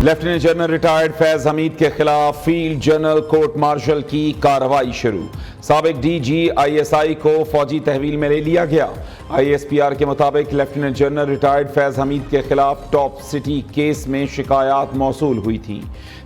Lieutenant general retired فیض حمید کے خلاف field general court martial کی کارروائی شروع۔ سابق D G I S I کو فوجی تحویل میں لے لیا گیا۔ آئی ایس پی آر کے مطابق لیفٹیننٹ جنرل ریٹائرڈ فیض حمید کے خلاف ٹاپ سٹی کیس میں شکایات موصول ہوئی تھی۔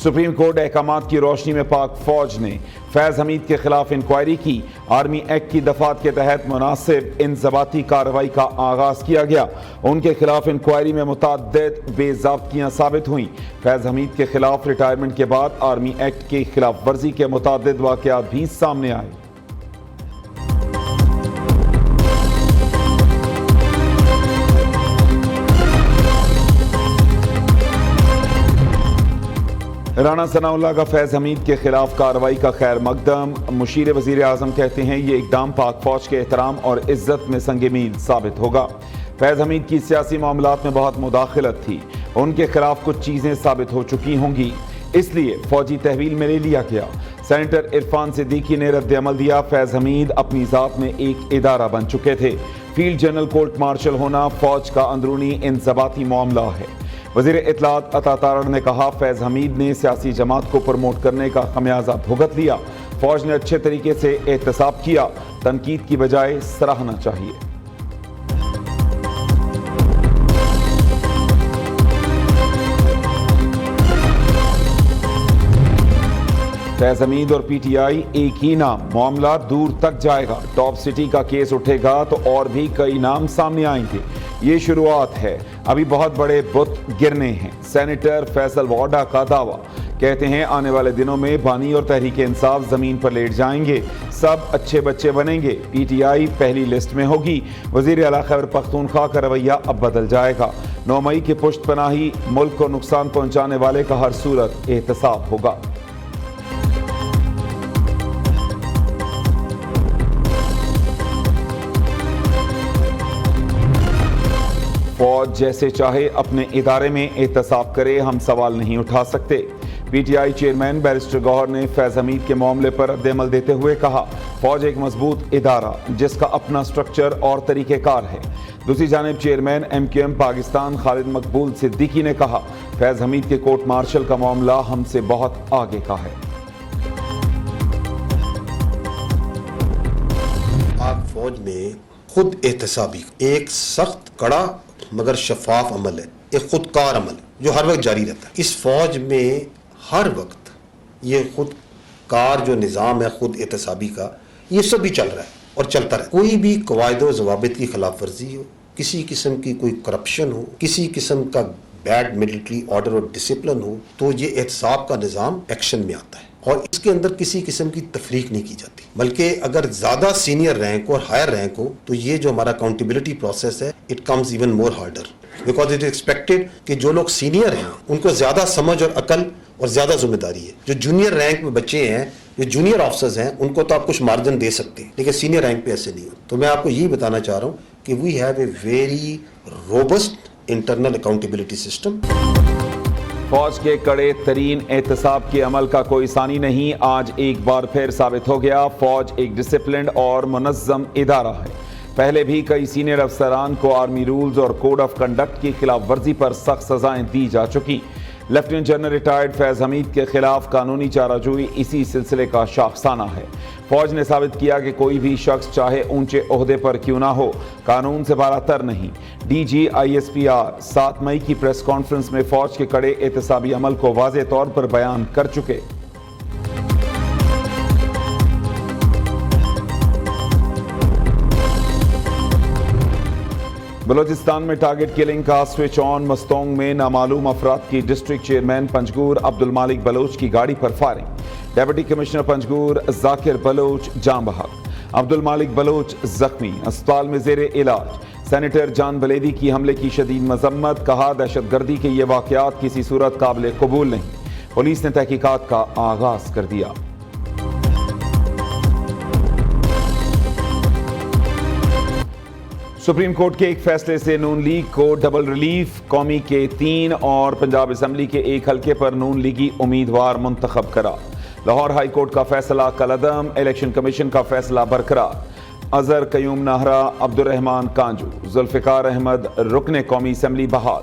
سپریم کورٹ احکامات کی روشنی میں پاک فوج نے فیض حمید کے خلاف انکوائری کی۔ آرمی ایکٹ کی دفعات کے تحت مناسب انضباطی کارروائی کا آغاز کیا گیا۔ ان کے خلاف انکوائری میں متعدد بے ضابطگیاں ثابت ہوئیں۔ فیض حمید کے خلاف ریٹائرمنٹ کے بعد آرمی ایکٹ کی خلاف ورزی کے متعدد واقعات بھی سامنے آئے۔ رانا ثناء اللہ کا فیض حمید کے خلاف کارروائی کا خیر مقدم۔ مشیر وزیر اعظم کہتے ہیں یہ اقدام پاک فوج کے احترام اور عزت میں سنگ میل ثابت ہوگا۔ فیض حمید کی سیاسی معاملات میں بہت مداخلت تھی، ان کے خلاف کچھ چیزیں ثابت ہو چکی ہوں گی، اس لیے فوجی تحویل میں لے لیا گیا۔ سینیٹر عرفان صدیقی نے رد عمل دیا، فیض حمید اپنی ذات میں ایک ادارہ بن چکے تھے، فیلڈ جنرل کورٹ مارشل ہونا فوج کا اندرونی انضباطی معاملہ ہے۔ وزیر اطلاعات عطا تارڑ نے کہا فیض حمید نے سیاسی جماعت کو پروموٹ کرنے کا خمیازہ بھگت لیا، فوج نے اچھے طریقے سے احتساب کیا، تنقید کی بجائے سراہنا چاہیے۔ فیض حمید اور پی ٹی آئی ایک ہی نام، معاملہ دور تک جائے گا۔ ٹاپ سٹی کا کیس اٹھے گا تو اور بھی کئی نام سامنے آئیں گے، یہ شروعات ہے، ابھی بہت بڑے بت گرنے ہیں۔ سینیٹر فیصل واڈا کا دعویٰ، کہتے ہیں آنے والے دنوں میں بانی اور تحریک انصاف زمین پر لیٹ جائیں گے، سب اچھے بچے بنیں گے، پی ٹی آئی پہلی لسٹ میں ہوگی۔ وزیر اعلیٰ خیبر پختونخوا کا رویہ اب بدل جائے گا، 9 مئی کی پشت پناہی، ملک کو نقصان پہنچانے والے کا ہر صورت احتساب ہوگا۔ فوج جیسے چاہے اپنے ادارے میں احتساب کرے، ہم سوال نہیں اٹھا سکتے۔ P T I chairman barrister Gohar نے فیض حمید کے معاملے پر رد عمل دیتے ہوئے کہا فوج ایک مضبوط ادارہ جس کا اپنا سٹرکچر اور طریقہ کار ہے۔ دوسری جانب chairman M Q M Pakistan Khalid Maqbool Siddiqui نے کہا فیض حمید کے کورٹ مارشل کا معاملہ ہم سے بہت آگے کا ہے۔ پاک فوج میں خود احتسابی ایک سخت کڑا مگر شفاف عمل ہے، ایک خودکار عمل جو ہر وقت جاری رہتا ہے۔ اس فوج میں ہر وقت یہ خود کار جو نظام ہے خود احتسابی کا، یہ سب بھی چل رہا ہے اور چلتا رہے۔ کوئی بھی قواعد و ضوابط کی خلاف ورزی ہو، کسی قسم کی کوئی کرپشن ہو، کسی قسم کا بیڈ ملٹری آرڈر اور ڈسپلن ہو، تو یہ احتساب کا نظام ایکشن میں آتا ہے اور اس کے اندر کسی قسم کی تفریق نہیں کی جاتی، بلکہ اگر زیادہ سینئر رینک اور ہائر رینک ہو تو یہ جو ہمارا اکاؤنٹیبلٹی پروسیس ہے it comes even more harder, because it is expected کہ جو لوگ سینئر ہیں ان کو زیادہ سمجھ اور عقل اور زیادہ ذمہ داری ہے۔ جو جونیئر رینک میں بچے ہیں، جو جونیئر آفسرز ہیں، ان کو تو آپ کچھ مارجن دے سکتے ہیں لیکن سینئر رینک پہ ایسے نہیں ہو۔ تو میں آپ کو یہی بتانا چاہ رہا ہوں کہ we have a very robust internal accountability system. فوج کے کڑے ترین احتساب کے عمل کا کوئی ثانی نہیں، آج ایک بار پھر ثابت ہو گیا فوج ایک ڈسپلنڈ اور منظم ادارہ ہے۔ پہلے بھی کئی سینئر افسران کو آرمی رولز اور کوڈ آف کنڈکٹ کی خلاف ورزی پر سخت سزائیں دی جا چکی۔ لیفٹیننٹ جنرل ریٹائرڈ فیض حمید کے خلاف قانونی چارہ جوئی اسی سلسلے کا شاخسانہ ہے۔ فوج نے ثابت کیا کہ کوئی بھی شخص چاہے اونچے عہدے پر کیوں نہ ہو، قانون سے بالا تر نہیں۔ D G I S P R 7 مئی کی پریس کانفرنس میں فوج کے کڑے احتسابی عمل کو واضح طور پر بیان کر چکے۔ بلوچستان میں ٹارگٹ کلنگ کا سوئچ آن، مستونگ میں نامعلوم افراد کی ڈسٹرکٹ چیئرمین پنجگور عبد المالک بلوچ کی گاڑی پر فائرنگ، ڈیپٹی کمشنر پنجگور ذاکر بلوچ جاں بحق، عبد المالک بلوچ زخمی، اسپتال میں زیر علاج۔ سینیٹر جان بلیدی کی حملے کی شدید مذمت، کہا دہشت گردی کے یہ واقعات کسی صورت قابل قبول نہیں، پولیس نے تحقیقات کا آغاز کر دیا۔ سپریم کورٹ کے ایک فیصلے سے نون لیگ کو ڈبل ریلیف، قومی کے 3 اور پنجاب اسمبلی کے 1 حلقے پر نون لیگی امیدوار منتخب کرا۔ لاہور ہائی کورٹ کا فیصلہ کالعدم، الیکشن کمیشن کا فیصلہ برقرار۔ اظہر قیوم ناہرا، عبد الرحمان کانجو، ذوالفقار احمد رکن قومی اسمبلی بحال۔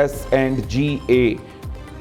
S&GA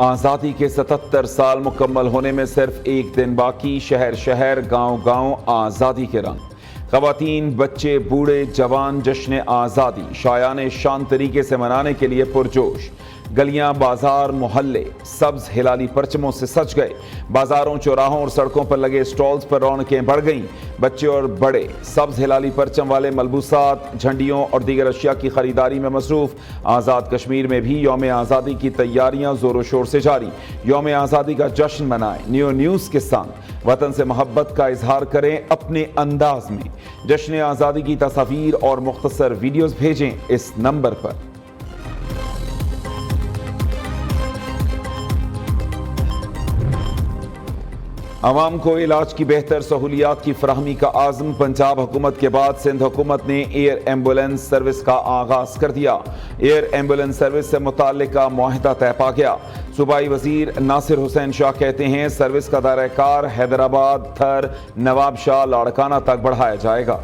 آزادی کے 77 سال مکمل ہونے میں صرف ایک دن باقی، شہر شہر گاؤں گاؤں آزادی کے رنگ، خواتین بچے بوڑھے جوان جشن آزادی شایان شان طریقے سے منانے کے لیے پرجوش، گلیاں بازار محلے سبز ہلالی پرچموں سے سج گئے، بازاروں چوراہوں اور سڑکوں پر لگے سٹالز پر رونقیں بڑھ گئیں، بچے اور بڑے سبز ہلالی پرچم والے ملبوسات جھنڈیوں اور دیگر اشیاء کی خریداری میں مصروف۔ آزاد کشمیر میں بھی یوم آزادی کی تیاریاں زور و شور سے جاری، یوم آزادی کا جشن منائیں، نیوز کے ساتھ وطن سے محبت کا اظہار کریں اپنے انداز میں۔ جشن آزادی کی تصاویر اور مختصر ویڈیوز بھیجیں اس نمبر پر۔ عوام کو علاج کی بہتر سہولیات کی فراہمی کا عزم، پنجاب حکومت کے بعد سندھ حکومت نے ایئر ایمبولینس سروس کا آغاز کر دیا۔ ایئر ایمبولینس سروس سے متعلقہ معاہدہ طے پا گیا۔ صوبائی وزیر ناصر حسین شاہ کہتے ہیں سروس کا دائرہ کار حیدرآباد، تھر، نواب شاہ، لاڑکانہ تک بڑھایا جائے گا۔